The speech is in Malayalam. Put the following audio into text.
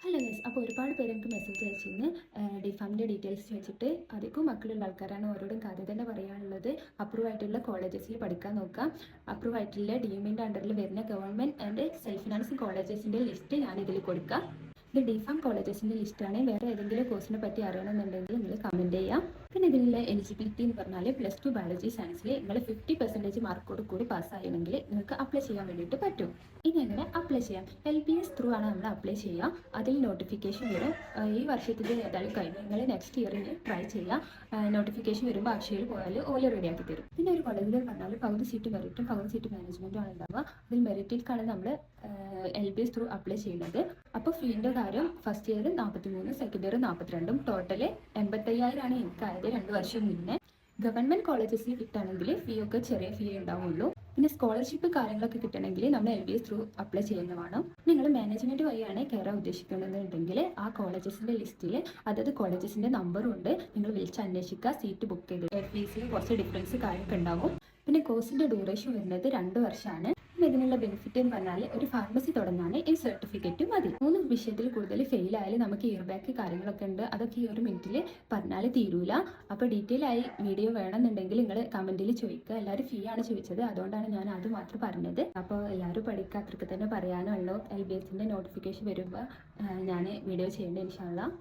ഹലോ ഗൈസ്, അപ്പോൾ ഒരുപാട് പേര് എനിക്ക് മെസ്സേജ് അയച്ചിരുന്നു ഡിഫാമിൻ്റെ ഡീറ്റെയിൽസ് ചോദിച്ചിട്ട്. അധികം മക്കളുള്ള ആൾക്കാരാണ്. ഓരോടും കഥ തന്നെ പറയാനുള്ളത്. അപ്രൂവ് ആയിട്ടുള്ള കോളേജസിൽ പഠിക്കാൻ നോക്കാം. അപ്രൂവ് ആയിട്ടുള്ള ഡിഎമ്മിൻ്റെ അണ്ടറിൽ വരുന്ന ഗവൺമെൻറ് ആൻഡ് സെൽഫ് ഫിനാൻസിങ് കോളേജസിൻ്റെ ലിസ്റ്റ് ഞാൻ ഇതിൽ കൊടുക്കാം. ഇത് ഡിഫാം കോളേജസിൻ്റെ ലിസ്റ്റാണ്. വേറെ ഏതെങ്കിലും കോഴ്സിനെ പറ്റി അറിയണമെന്നുണ്ടെങ്കിൽ നിങ്ങൾ കമൻറ്റ് ചെയ്യാം. പിന്നെ ഇതിലുള്ള എലിജിബിലിറ്റി എന്ന് പറഞ്ഞാൽ +2 ബയോളജി സയൻസിൽ നിങ്ങൾ 50% മാർക്കോട് കൂടി പാസ്സായെങ്കിൽ നിങ്ങൾക്ക് അപ്ലൈ ചെയ്യാൻ വേണ്ടിയിട്ട് പറ്റും. ഇനി എങ്ങനെ അപ്ലൈ ചെയ്യാം? LBS ത്രൂ ആണ് നമ്മൾ അപ്ലൈ ചെയ്യുക. അതിൽ നോട്ടിഫിക്കേഷൻ വരും. ഈ വർഷത്തിൻ്റെ ഏതായാലും കഴിഞ്ഞ് നിങ്ങൾ നെക്സ്റ്റ് ഇയറിന് ട്രൈ ചെയ്യുക. നോട്ടിഫിക്കേഷൻ വരുമ്പോൾ അക്ഷയയിൽ പോയാൽ ഓല് റെഡിയാക്കി തരും. പിന്നെ ഒരു കോളേജിൽ പറഞ്ഞാൽ പകുതി സീറ്റ് മെറിറ്റും പകുതി സീറ്റ് മാനേജ്മെൻറ്റും ആണ് ഉണ്ടാവുക. അതിൽ മെറിറ്റിൽക്കാണ് നമ്മൾ LBS ത്രൂ അപ്ലൈ ചെയ്യുന്നത്. അപ്പോൾ ഫീൻ്റെ കാര്യം first year 43, second year 42, total 85,000 ആണ് എനിക്കായത് 2 വർഷം മുന്നേ. ഗവൺമെൻറ് കോളേജസിൽ കിട്ടുകയാണെങ്കിൽ ഫീ ഒക്കെ ചെറിയ ഫീ ഉണ്ടാവുള്ളൂ. പിന്നെ സ്കോളർഷിപ്പ് കാര്യങ്ങളൊക്കെ കിട്ടണമെങ്കിൽ നമ്മൾ LBS ത്രൂ അപ്ലൈ ചെയ്യുന്നതാണ്. നിങ്ങൾ മാനേജ്മെൻറ്റ് വഴിയാണ് കയറാൻ ഉദ്ദേശിക്കുന്നതെന്നുണ്ടെങ്കിൽ ആ കോളേജസിൻ്റെ ലിസ്റ്റിൽ അതത് കോളേജസിൻ്റെ നമ്പറും ഉണ്ട്. നിങ്ങൾ വിളിച്ച് അന്വേഷിക്കുക, സീറ്റ് ബുക്ക് ചെയ്ത്. ഫീസിൽ കുറച്ച് ഡിഫറൻസ് കാര്യമൊക്കെ ഉണ്ടാവും. പിന്നെ കോഴ്സിൻ്റെ ഡ്യൂറേഷൻ വരുന്നത് 2 വർഷമാണ്. ഇതിനുള്ള ബെനിഫിറ്റ് എന്ന് പറഞ്ഞാൽ ഒരു ഫാർമസി തുടങ്ങാൻ ഈ സർട്ടിഫിക്കറ്റ് മതി. 3 വിഷയത്തിൽ കൂടുതൽ ഫെയിൽ ആയാലും നമുക്ക് ഇയർ ബാക്ക് കാര്യങ്ങളൊക്കെ ഉണ്ട്. അതൊക്കെ ഈ 1 മിനിറ്റിൽ പറഞ്ഞാൽ തീരൂല. അപ്പോൾ ഡീറ്റെയിൽ ആയി വീഡിയോ വേണമെന്നുണ്ടെങ്കിൽ നിങ്ങൾ കമൻറ്റിൽ ചോദിക്കുക. എല്ലാവരും ഫീ ആണ് ചോദിച്ചത്, അതുകൊണ്ടാണ് ഞാൻ അത് മാത്രം പറഞ്ഞത്. അപ്പോൾ എല്ലാവരും പഠിക്കുക, അത്രയ്ക്ക് തന്നെ പറയാനുള്ളൂ. LBSൻ്റെ നോട്ടിഫിക്കേഷൻ വരുമ്പോൾ ഞാൻ വീഡിയോ ചെയ്യേണ്ടത് ഇൻഷാ അല്ലാഹ്.